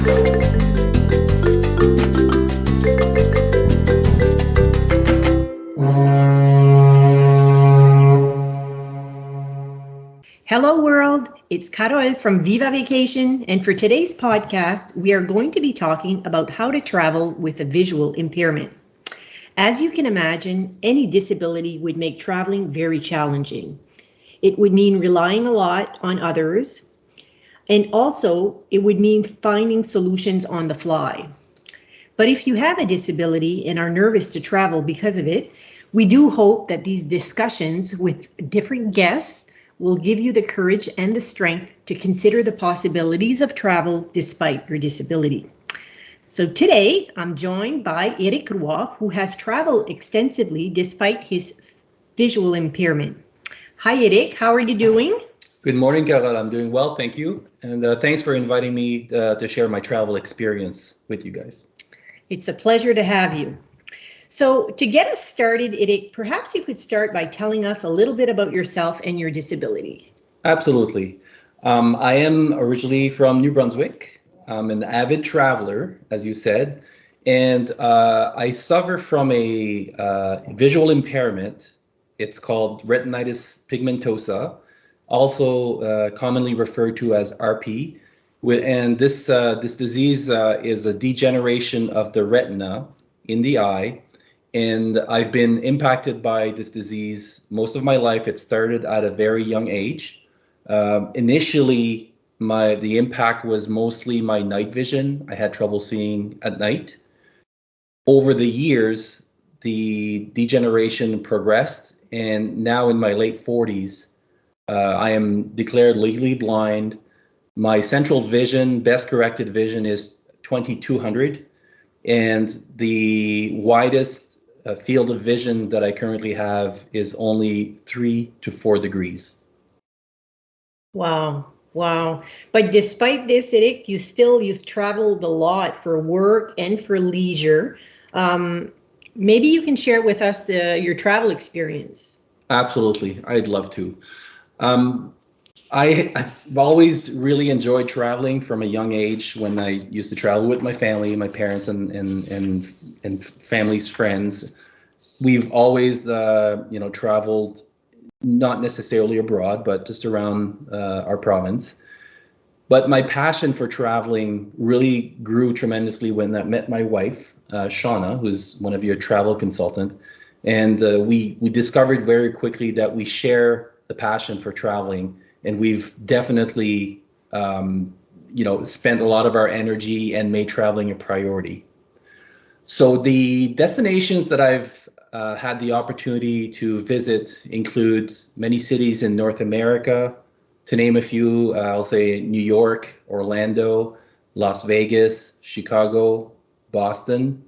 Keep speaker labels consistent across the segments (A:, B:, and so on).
A: Hello world, it's Carole from Viva Vacation, and for today's podcast, we are going to be talking about how to travel with a visual impairment. As you can imagine, any disability would make traveling very challenging. It would mean relying a lot on others, and also it would mean finding solutions on the fly. But if you have a disability and are nervous to travel because of it, we do hope that these discussions with different guests will give you the courage and the strength to consider the possibilities of travel despite your disability. So today, I'm joined by Eric, who has traveled extensively despite his visual impairment. Hi, Eric. How are you doing?
B: Good morning, Carole. I'm doing well, thank you. And thanks for inviting me to share my travel experience with you guys.
A: It's a pleasure to have you. So to get us started, Eric, perhaps you could start by telling us a little bit about yourself and your disability.
B: Absolutely. I am originally from New Brunswick. I'm an avid traveler, as you said, and I suffer from a visual impairment. It's called retinitis pigmentosa, also commonly referred to as RP. And this disease is a degeneration of the retina in the eye. And I've been impacted by this disease most of my life. It started at a very young age. Initially, the impact was mostly my night vision. I had trouble seeing at night. Over the years, the degeneration progressed, and now in my late 40s, I am declared legally blind. My central vision, best corrected vision, is 2200, and the widest field of vision that I currently have is only 3 to 4 degrees.
A: Wow. But despite this, Eric, you've traveled a lot for work and for leisure. Maybe you can share with us your travel experience.
B: Absolutely, I'd love to. I've always really enjoyed traveling from a young age. When I used to travel with my family, my parents and family's friends, we've always traveled, not necessarily abroad, but just around our province. But my passion for traveling really grew tremendously when I met my wife, Shauna, who's one of your travel consultant, and we discovered very quickly that we share the passion for traveling. And we've definitely, spent a lot of our energy and made traveling a priority. So the destinations that I've had the opportunity to visit include many cities in North America. To name a few, I'll say New York, Orlando, Las Vegas, Chicago, Boston.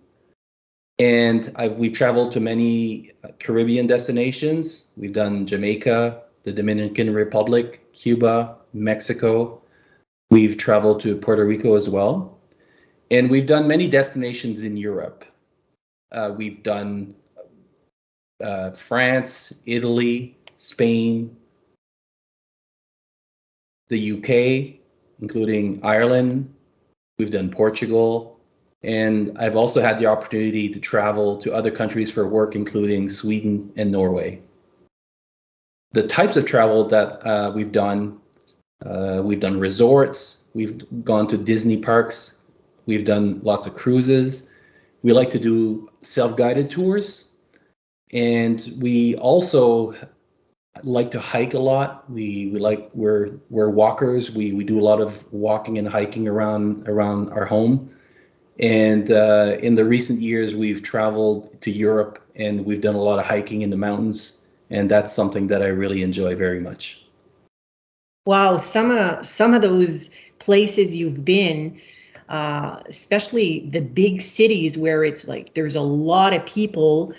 B: And we've traveled to many Caribbean destinations. We've done Jamaica, the Dominican Republic, Cuba, Mexico. We've traveled to Puerto Rico as well. And we've done many destinations in Europe. We've done France, Italy, Spain, the UK, including Ireland. We've done Portugal. And I've also had the opportunity to travel to other countries for work, including Sweden and Norway. The types of travel that we've done resorts, we've gone to Disney parks, we've done lots of cruises. We like to do self-guided tours, and we also like to hike a lot. We're walkers. We do a lot of walking and hiking around our home. And in the recent years, we've traveled to Europe, and we've done a lot of hiking in the mountains. And that's something that I really enjoy very much.
A: Wow, some of those places you've been, especially the big cities where it's like there's a lot of people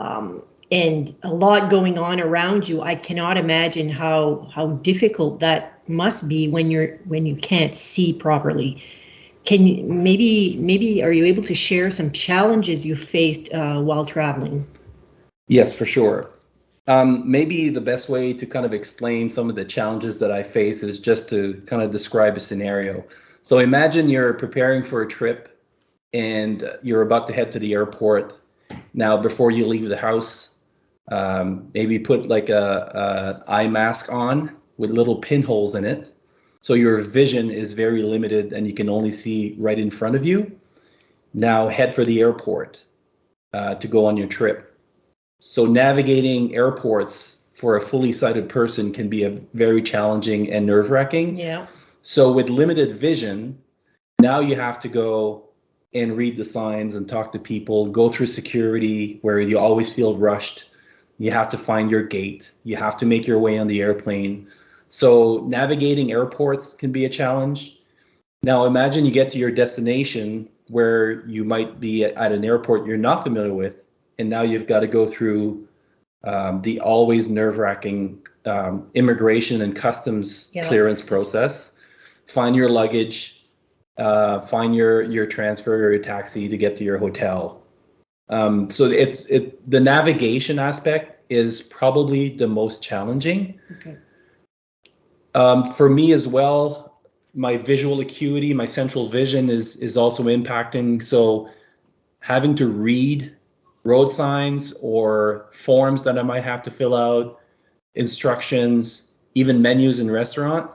A: and a lot going on around you. I cannot imagine how difficult that must be when you can't see properly. Can you maybe are you able to share some challenges you faced while traveling?
B: Yes, for sure. Maybe the best way to kind of explain some of the challenges that I face is just to kind of describe a scenario. So imagine you're preparing for a trip and you're about to head to the airport. Now, before you leave the house, maybe put like a eye mask on with little pinholes in it. So your vision is very limited and you can only see right in front of you. Now head for the airport to go on your trip. So navigating airports for a fully sighted person can be a very challenging and nerve-wracking.
A: Yeah.
B: So with limited vision, now you have to go and read the signs and talk to people, go through security where you always feel rushed. You have to find your gate. You have to make your way on the airplane. So navigating airports can be a challenge. Now imagine you get to your destination where you might be at an airport you're not familiar with, and now you've got to go through the always nerve-wracking immigration and customs clearance process, find your luggage, find your transfer or your taxi to get to your hotel. So the navigation aspect is probably the most challenging.
A: Okay.
B: For me as well, my visual acuity, my central vision is also impacting. So having to read road signs or forms that I might have to fill out, instructions, even menus in restaurants,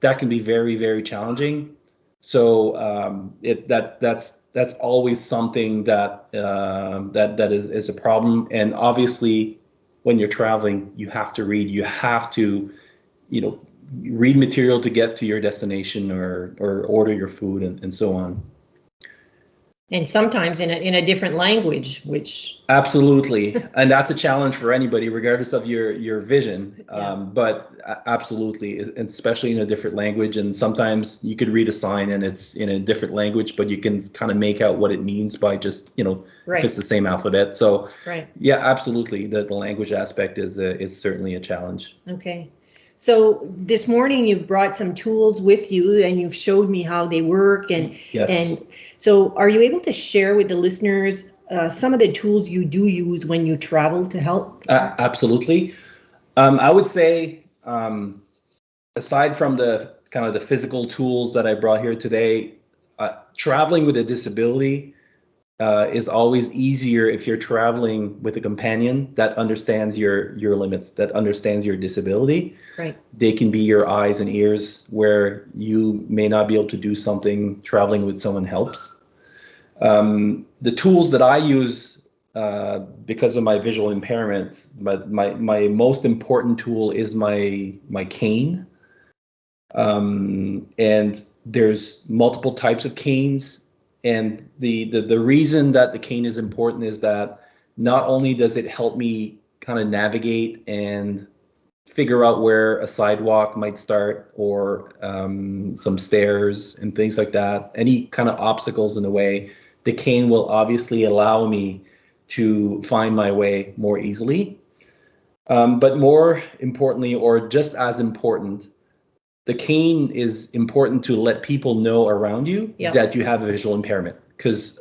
B: that can be very, very challenging. So that's always something that is a problem. And obviously, when you're traveling, you have to read. You have to, read material to get to your destination or order your food and so on.
A: And sometimes in a different language, which
B: absolutely, and that's a challenge for anybody, regardless of your vision.
A: Yeah.
B: But absolutely, especially in a different language. And sometimes you could read a sign and it's in a different language, but you can kind of make out what it means by just
A: Right.
B: if it's the same alphabet. So
A: Right.
B: Yeah, absolutely, the language aspect is certainly a challenge.
A: Okay. So this morning you've brought some tools with you and you've showed me how they work.
B: Yes.
A: And so are you able to share with the listeners some of the tools you do use when you travel to help?
B: Absolutely. I would say, aside from the kind of the physical tools that I brought here today, traveling with a disability is always easier if you're traveling with a companion that understands your limits, that understands your disability.
A: Right.
B: They can be your eyes and ears where you may not be able to do something. Traveling with someone helps. The tools that I use because of my visual impairment, but my most important tool is my cane. And there's multiple types of canes. And the reason that the cane is important is that not only does it help me kind of navigate and figure out where a sidewalk might start or some stairs and things like that, any kind of obstacles in the way, the cane will obviously allow me to find my way more easily. But more importantly, or just as important, the cane is important to let people know around you that you have a visual impairment. Because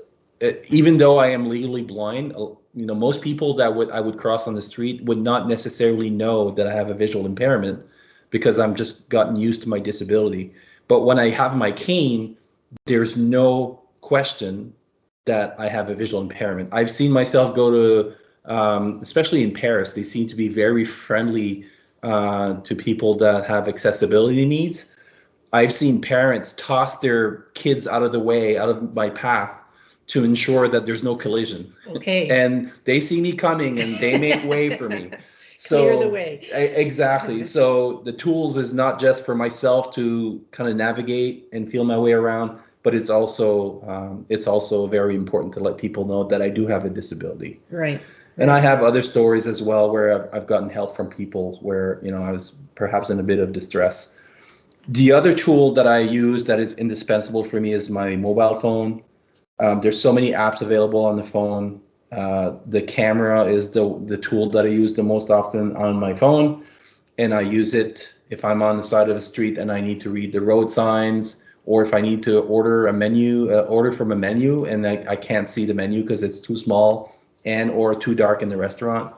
B: even though I am legally blind, most people that I would cross on the street would not necessarily know that I have a visual impairment because I'm just gotten used to my disability. But when I have my cane, there's no question that I have a visual impairment. I've seen myself go to, especially in Paris, they seem to be very friendly to people that have accessibility needs. I've seen parents toss their kids out of the way, out of my path, to ensure that there's no collision.
A: Okay.
B: And they see me coming and they make way for me. So
A: clear the way.
B: Exactly. So the tools is not just for myself to kind of navigate and feel my way around, but it's also very important to let people know that I do have a disability.
A: Right.
B: And I have other stories as well where I've gotten help from people where, I was perhaps in a bit of distress. The other tool that I use that is indispensable for me is my mobile phone. There's so many apps available on the phone. The camera is the tool that I use the most often on my phone. And I use it if I'm on the side of the street and I need to read the road signs, or if I need to order from a menu and I can't see the menu because it's too small and or too dark in the restaurant.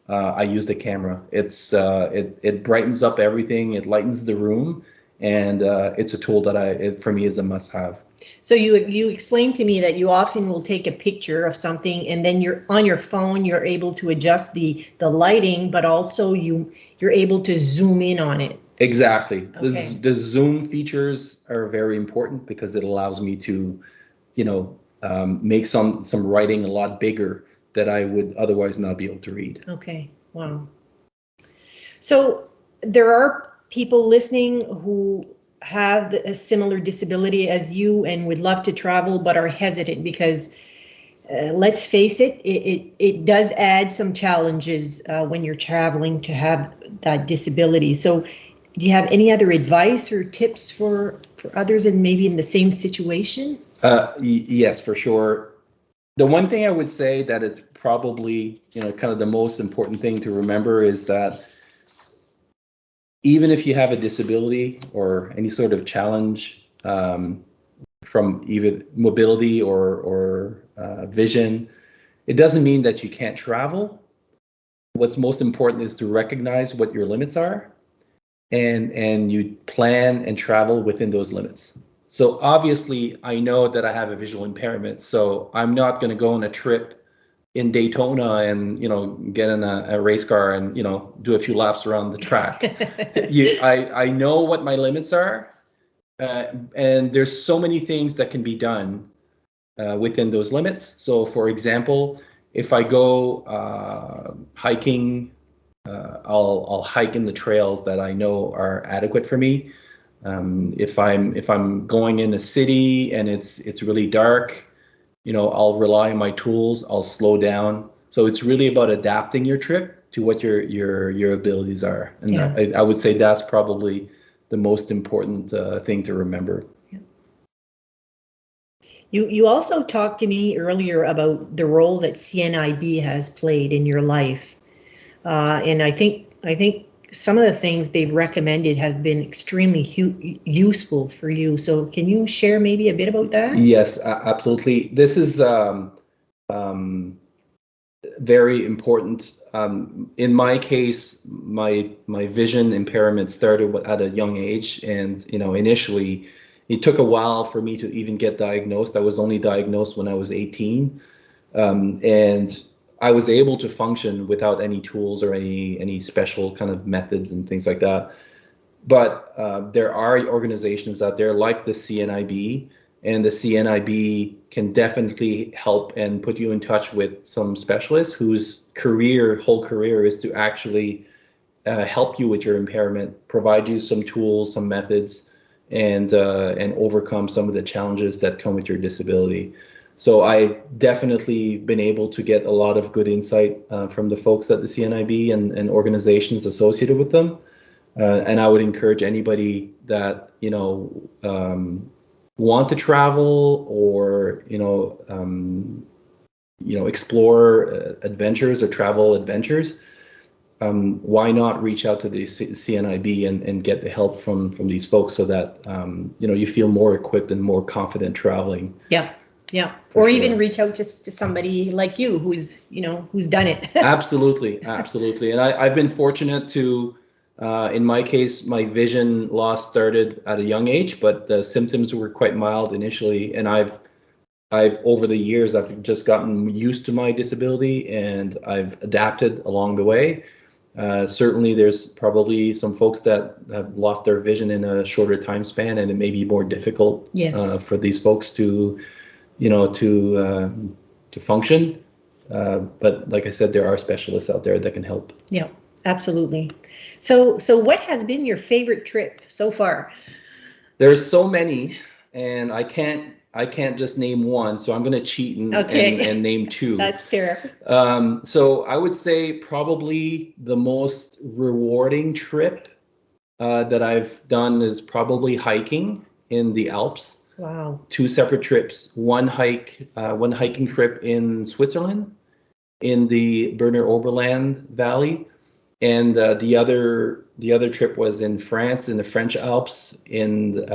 B: I use the camera. It brightens up everything. It lightens the room, and it's a tool that for me is a must-have.
A: So you explained to me that you often will take a picture of something, and then you're on your phone, you're able to adjust the lighting, but also you're able to zoom in on it.
B: Exactly.
A: Okay.
B: The zoom features are very important because it allows me to, make some writing a lot bigger that I would otherwise not be able to read.
A: Okay. Wow. So there are people listening who have a similar disability as you and would love to travel but are hesitant because let's face it, it does add some challenges when you're traveling to have that disability. So do you have any other advice or tips for others and maybe in the same situation?
B: Yes, for sure. The one thing I would say that it's probably, kind of the most important thing to remember is that even if you have a disability or any sort of challenge from even mobility or vision, it doesn't mean that you can't travel. What's most important is to recognize what your limits are, and you plan and travel within those limits. So obviously, I know that I have a visual impairment, so I'm not going to go on a trip in Daytona and get in a race car and do a few laps around the track. I know what my limits are, and there's so many things that can be done within those limits. So, for example, if I go hiking, I'll hike in the trails that I know are adequate for me. If I'm going in a city and it's really dark, I'll rely on my tools. I'll slow down. So it's really about adapting your trip to what your abilities are. And yeah. I would say that's probably the most important thing to remember.
A: Yeah. You also talked to me earlier about the role that CNIB has played in your life, and I think some of the things they've recommended have been extremely useful for you. So can you share maybe a bit about that?
B: Yes, absolutely. This is very important. In my case, my vision impairment started at a young age, and initially it took a while for me to even get diagnosed. I was only diagnosed when I was 18, and I was able to function without any tools or any special kind of methods and things like that. But there are organizations out there like the CNIB, and the CNIB can definitely help and put you in touch with some specialists whose whole career is to actually help you with your impairment, provide you some tools, some methods, and overcome some of the challenges that come with your disability. So I definitely been able to get a lot of good insight from the folks at the CNIB and organizations associated with them. And I would encourage anybody that want to travel or explore adventures or travel adventures. Why not reach out to the CNIB and get the help from these folks so that you feel more equipped and more confident traveling.
A: Yeah. Yeah. Or sure. Even reach out just to somebody like you who's done it.
B: Absolutely. And I've been fortunate to, in my case, my vision loss started at a young age, but the symptoms were quite mild initially. And I've over the years, I've just gotten used to my disability and I've adapted along the way. Certainly there's probably some folks that have lost their vision in a shorter time span, and it may be more difficult for these folks to function. But like I said, there are specialists out there that can help.
A: Yeah, absolutely. So what has been your favorite trip so far?
B: There's so many, and I can't just name one, so I'm going to cheat and name two.
A: That's fair.
B: So I would say probably the most rewarding trip that I've done is probably hiking in the Alps.
A: Wow.
B: 2 separate trips. One hiking trip in Switzerland, in the Berner Oberland Valley, and the other trip was in France, in the French Alps, in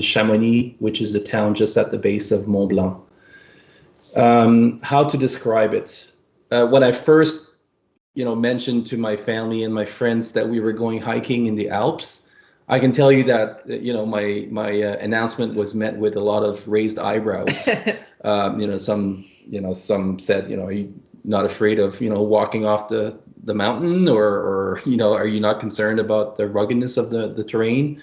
B: Chamonix, which is a town just at the base of Mont Blanc. How to describe it? When I first mentioned to my family and my friends that we were going hiking in the Alps, I can tell you that my announcement was met with a lot of raised eyebrows. Some said, are you not afraid of walking off the mountain, or are you not concerned about the ruggedness of the terrain?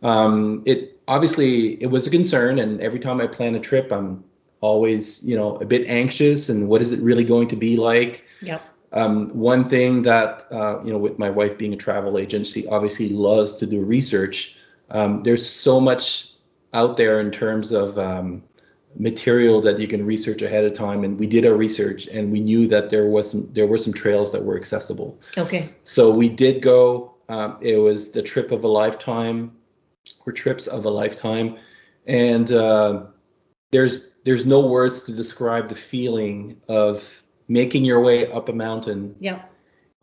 B: It was a concern, and every time I plan a trip, I'm always a bit anxious, and what is it really going to be like?
A: Yep.
B: One thing that with my wife being a travel agent, she obviously loves to do research. There's so much out there in terms of material that you can research ahead of time, and we did our research, and we knew that there were some trails that were accessible.
A: Okay.
B: So we did go. It was the trip of a lifetime, or trips of a lifetime, and there's no words to describe the feeling of making your way up a mountain.
A: Yeah.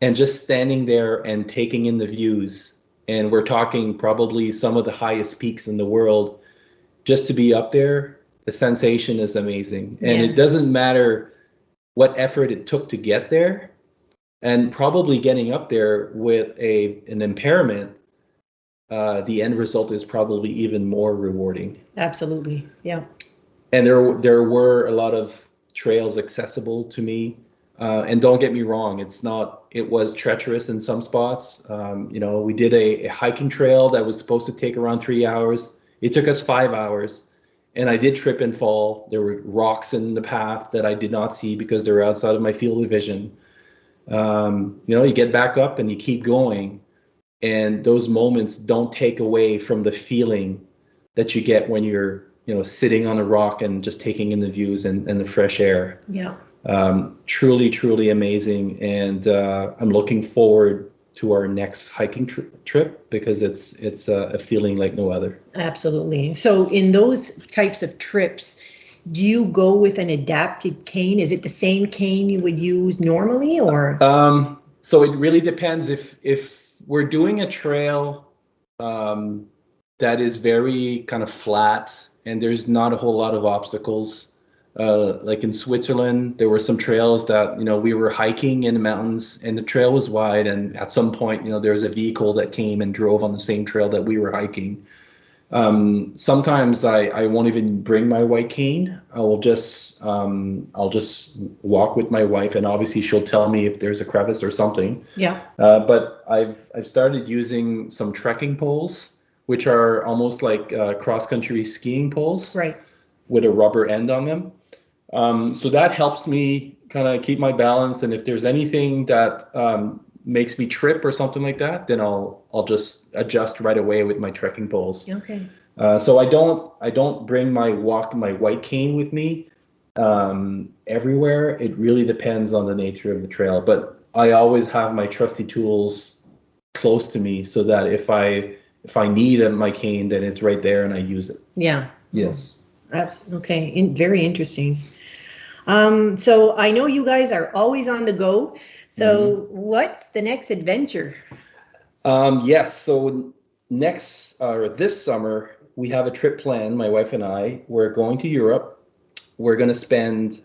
B: And just standing there and taking in the views. And we're talking probably some of the highest peaks in the world. Just to be up there, the sensation is amazing. And it doesn't matter what effort it took to get there. And probably getting up there with an impairment, the end result is probably even more rewarding.
A: Absolutely. Yeah. And
B: there were a lot of trails accessible to me, and don't get me wrong, it was treacherous in some spots. We did a hiking trail that was supposed to take around 3 hours. It took us 5 hours, and I did trip and fall. There were rocks in the path that I did not see because they were outside of my field of vision. You get back up and you keep going, and those moments don't take away from the feeling that you get when you're sitting on a rock and just taking in the views and the fresh air.
A: Yeah.
B: Truly, truly amazing. And I'm looking forward to our next hiking trip because it's a feeling like no other.
A: Absolutely. So in those types of trips, do you go with an adapted cane? Is it the same cane you would use normally, or?
B: So it really depends. If we're doing a trail that is very kind of flat, and there's not a whole lot of obstacles. Like in Switzerland, there were some trails that, we were hiking in the mountains and the trail was wide. And at some point, there was a vehicle that came and drove on the same trail that we were hiking. Sometimes I won't even bring my white cane. I'll just walk with my wife, and obviously she'll tell me if there's a crevice or something.
A: Yeah.
B: But I've started using some trekking poles, which are almost like cross-country skiing poles,
A: right,
B: with a rubber end on them. So that helps me kind of keep my balance. And if there's anything that makes me trip or something like that, then I'll just adjust right away with my trekking poles.
A: Okay.
B: So I don't bring my white cane with me everywhere. It really depends on the nature of the trail. But I always have my trusty tools close to me so that if I need my cane, then it's right there and I use it.
A: Yeah.
B: Yes.
A: Okay. Very interesting. So I know you guys are always on the go. So what's the next adventure?
B: Yes. So this summer, we have a trip planned, my wife and I. We're going to Europe. We're going to spend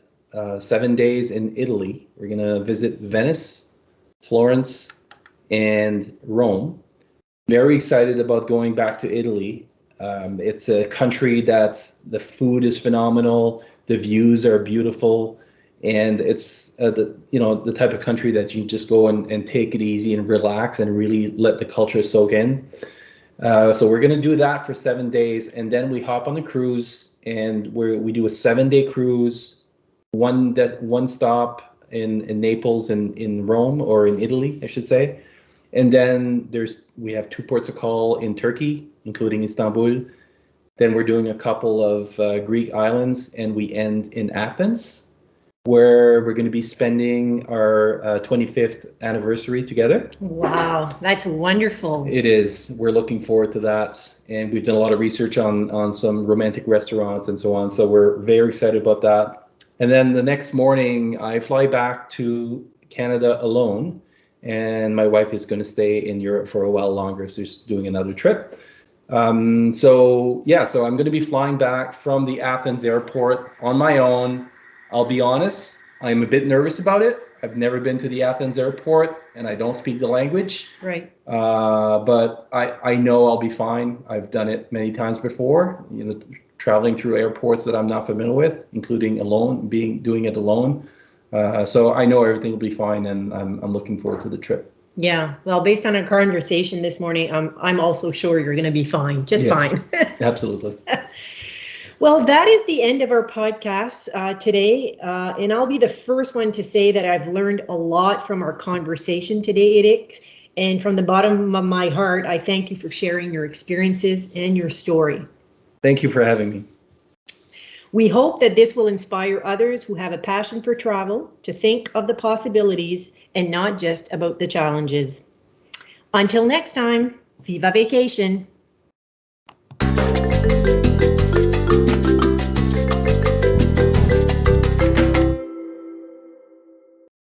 B: 7 days in Italy. We're going to visit Venice, Florence, and Rome. Very excited about going back to Italy. It's a country the food is phenomenal, the views are beautiful, and it's the type of country that you just go and take it easy and relax and really let the culture soak in. So we're going to do that for 7 days, and then we hop on a cruise, and we do a 7-day cruise, one stop in Naples and in Rome, or in Italy, I should say. And then we have 2 ports of call in Turkey, including Istanbul. Then we're doing a couple of Greek islands, and we end in Athens, where we're going to be spending our 25th anniversary together.
A: Wow, that's wonderful.
B: It is. We're looking forward to that. And we've done a lot of research on some romantic restaurants and so on. So we're very excited about that. And then the next morning, I fly back to Canada alone. And my wife is going to stay in Europe for a while longer, so she's doing another trip. So I'm going to be flying back from the Athens airport on my own. I'll be honest, I'm a bit nervous about it. I've never been to the Athens airport, and I don't speak the language.
A: Right.
B: But I know I'll be fine. I've done it many times before. Traveling through airports that I'm not familiar with, including doing it alone. So I know everything will be fine, and I'm looking forward to the trip.
A: Yeah. Well, based on our conversation this morning, I'm also sure you're going to be fine. Just fine.
B: Absolutely.
A: Well, that is the end of our podcast today. And I'll be the first one to say that I've learned a lot from our conversation today, Eric. And from the bottom of my heart, I thank you for sharing your experiences and your story.
B: Thank you for having me.
A: We hope that this will inspire others who have a passion for travel to think of the possibilities and not just about the challenges. Until next time, Viva Vacation!